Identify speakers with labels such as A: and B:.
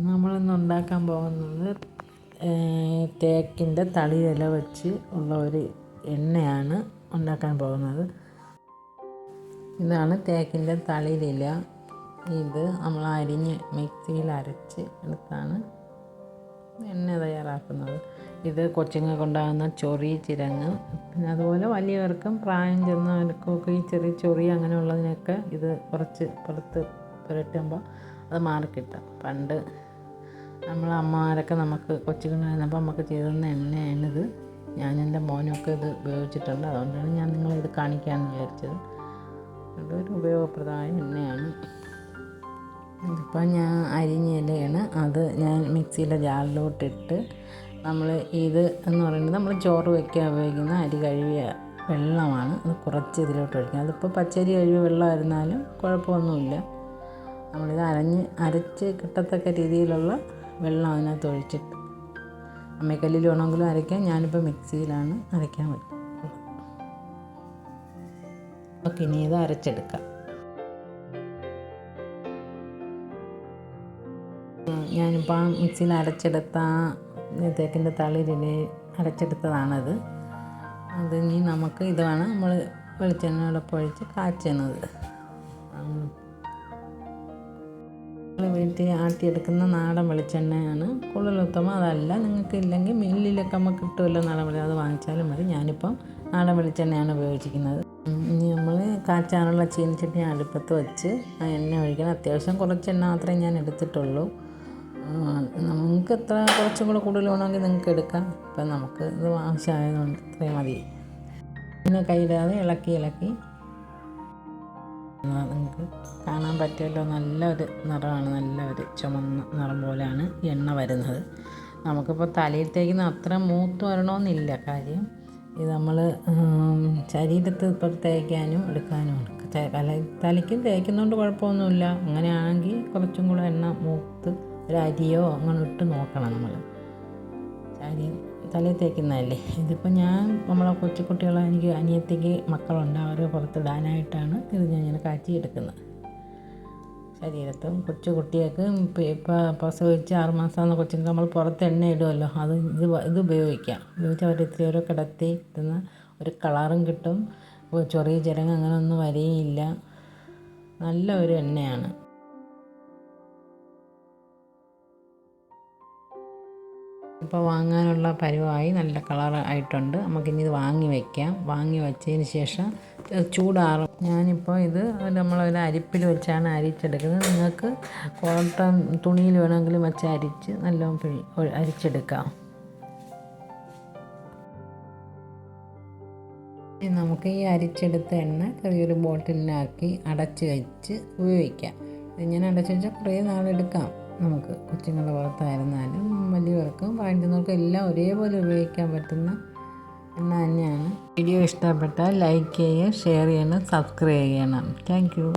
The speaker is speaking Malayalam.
A: നമ്മളിന്ന് ഉണ്ടാക്കാൻ പോകുന്നത് തേക്കിൻ്റെ തളിയില വെച്ച് ഉള്ള ഒരു എണ്ണയാണ് ഉണ്ടാക്കാൻ പോകുന്നത്. ഇതാണ് തേക്കിൻ്റെ തളിയില. ഇത് നമ്മൾ അരിഞ്ഞ് മിക്സിയിൽ അരച്ച് എടുത്താണ് എണ്ണ തയ്യാറാക്കുന്നത്. ഇത് കൊച്ചുങ്ങൾക്ക് ഉണ്ടാകുന്ന ചൊറി, ചിരങ്ങ്, പിന്നെ അതുപോലെ വലിയവർക്കും പ്രായം ചെന്നവർക്കൊക്കെ ഈ ചെറിയ ചൊറി അങ്ങനെയുള്ളതിനൊക്കെ ഇത് കുറച്ച് പുരട്ടുമ്പോൾ അത് മാറിക്കിട്ടും. പണ്ട് നമ്മളെ അമ്മമാരൊക്കെ നമുക്ക് കൊച്ചുങ്ങളായിരുന്നപ്പോൾ നമുക്ക് ചെയ്തു തന്ന എണ്ണയാണിത്. ഞാനെൻ്റെ മോനൊക്കെ ഇത് ഉപയോഗിച്ചിട്ടുണ്ട്. അതുകൊണ്ടാണ് ഞാൻ നിങ്ങളിത് കാണിക്കാമെന്ന് വിചാരിച്ചത്. അതൊരു ഉപയോഗപ്രദമായ എണ്ണയാണ്. ഇതിപ്പോൾ ഞാൻ അരിഞ്ഞ ഇലയാണ്. അത് ഞാൻ മിക്സിയുടെ ജാറിലോട്ടിട്ട് നമ്മൾ ഇത് എന്ന് പറയുന്നത് നമ്മൾ ചോറ് വയ്ക്കാൻ ഉപയോഗിക്കുന്ന അരി കഴുകിയ വെള്ളമാണ്. അത് കുറച്ച് ഇതിലോട്ട് ഒഴിക്കുക. അതിപ്പോൾ പച്ചരി കഴുകിയ വെള്ളമായിരുന്നാലും കുഴപ്പമൊന്നുമില്ല. നമ്മളിത് അരച്ച് കിട്ടത്തക്ക രീതിയിലുള്ള വെള്ളം അതിനകത്ത് ഒഴിച്ചിട്ട് അമ്മിക്കല്ലിൽ വേണമെങ്കിലും അരയ്ക്കാം. ഞാനിപ്പോൾ മിക്സിയിലാണ് അരയ്ക്കാൻ പറ്റും. ഓക്കെ, ഇനി ഇത് അരച്ചെടുക്കാം. ഞാനിപ്പോൾ മിക്സിയിൽ അരച്ചെടുത്ത തേക്കിൻ്റെ തളിരിൽ അരച്ചെടുത്തതാണത്. അതിനി നമുക്ക് ഇതാണ് നമ്മൾ വെളിച്ചെണ്ണയോടൊപ്പം ഒഴിച്ച് കാച്ചുന്നത്. വീട്ടിൽ ആട്ടിയെടുക്കുന്ന നാടൻ വെളിച്ചെണ്ണയാണ് കൂടുതൽ ഉത്തമം. അതല്ല നിങ്ങൾക്ക് ഇല്ലെങ്കിൽ മില്ലിലൊക്കെ നമുക്ക് കിട്ടുമല്ലോ നാടൻ വെളിച്ചെണ്ണ, അത് വാങ്ങിച്ചാലും മതി. ഞാനിപ്പം നാടൻ വെളിച്ചെണ്ണയാണ് ഉപയോഗിച്ചിരിക്കുന്നത്. ഇനി നമ്മൾ കാച്ചാനുള്ള ചീനച്ചട്ടി അടുപ്പത്ത് വെച്ച് എണ്ണ ഒഴിക്കണം. അത്യാവശ്യം കുറച്ച് എണ്ണ മാത്രമേ ഞാൻ എടുത്തിട്ടുള്ളൂ. നമുക്ക് എത്ര കുറച്ചും കൂടെ കൂടുതൽ വേണമെങ്കിൽ നിങ്ങൾക്ക് എടുക്കാം. ഇപ്പം നമുക്ക് ഇത് ആവശ്യമായതുകൊണ്ട് ഇത്രയും മതി. പിന്നെ കൈയിടാതെ ഇളക്കി നിങ്ങൾക്ക് കാണാൻ പറ്റുമല്ലോ. നല്ലൊരു നിറമാണ്, നല്ലൊരു ചുമന്ന നിറം പോലെയാണ് എണ്ണ വരുന്നത്. നമുക്കിപ്പോൾ തലയിൽ അത്ര മൂത്ത് വരണമെന്നില്ല. കാര്യം ഇത് നമ്മൾ ശരീരത്ത് ഇപ്പോൾ തേക്കാനും എടുക്കാനുമാണ്. തലയ്ക്കും തേക്കുന്നതുകൊണ്ട് കുഴപ്പമൊന്നുമില്ല. അങ്ങനെയാണെങ്കിൽ കുറച്ചും കൂടെ എണ്ണ മൂത്ത് ഒരു അരിയോ അങ്ങനെ ഇട്ട് നോക്കണം. നമ്മൾ തലയിൽ തേക്കുന്നതല്ലേ. ഇതിപ്പോൾ ഞാൻ നമ്മളെ കൊച്ചുകുട്ടികളെ, എനിക്ക് അനിയത്തിക്ക് മക്കളുണ്ട്, അവർ പുറത്തിടാനായിട്ടാണ് ഇത് ഞാൻ ഇങ്ങനെ കാച്ചിയെടുക്കുന്നത്. ശരീരത്തും കൊച്ചു കുട്ടികൾക്ക് ഇപ്പോൾ പ്രസവിച്ച് 6 മാസമാകുന്ന കൊച്ചുങ്ങൾക്ക് നമ്മൾ പുറത്ത് എണ്ണ ഇടുമല്ലോ, ഇത് ഉപയോഗിക്കാം. ഉപയോഗിച്ച് അവർ ഇത്രയോ കിടത്തി ഇടുന്ന ഒരു കളറും കിട്ടും. ചൊറിയ ചിരങ്ങ് അങ്ങനെ ഒന്നും വരികയില്ല. നല്ല ഒരു എണ്ണയാണ്. ഇപ്പോൾ വാങ്ങാനുള്ള പരുവമായി, നല്ല കളർ ആയിട്ടുണ്ട്. നമുക്കിനി ഇത് വാങ്ങി വയ്ക്കാം. വാങ്ങി വച്ചതിന് ശേഷം ചൂടാറും. ഞാനിപ്പോൾ ഇത് നമ്മളൊരു അരിപ്പിൽ വെച്ചാണ് അരിച്ചെടുക്കുന്നത്. നിങ്ങൾക്ക് കോട്ടൺ തുണിയിൽ വേണമെങ്കിലും വെച്ച് അരിച്ച് നല്ലോണം അരിച്ചെടുക്കാം. നമുക്ക് ഈ അരിച്ചെടുത്ത എണ്ണ ചെറിയൊരു ബോട്ടിലിനാക്കി അടച്ച് വെച്ച് ഉപയോഗിക്കാം. ഇതിങ്ങനെ അടച്ച് വെച്ചാൽ കുറേ നാളെടുക്കാം. നമുക്ക് കൊച്ചുങ്ങളുടെ പുറത്തായിരുന്നാലും വലിയവർക്കും പ്രായത്തിനവർക്കും എല്ലാം ഒരേപോലെ ഉപയോഗിക്കാൻ പറ്റുന്ന എണ്ണ തന്നെയാണ്. വീഡിയോ ഇഷ്ടപ്പെട്ടാൽ ലൈക്ക് ചെയ്യുക, ഷെയർ ചെയ്യണം, സബ്സ്ക്രൈബ് ചെയ്യണം. Thank you.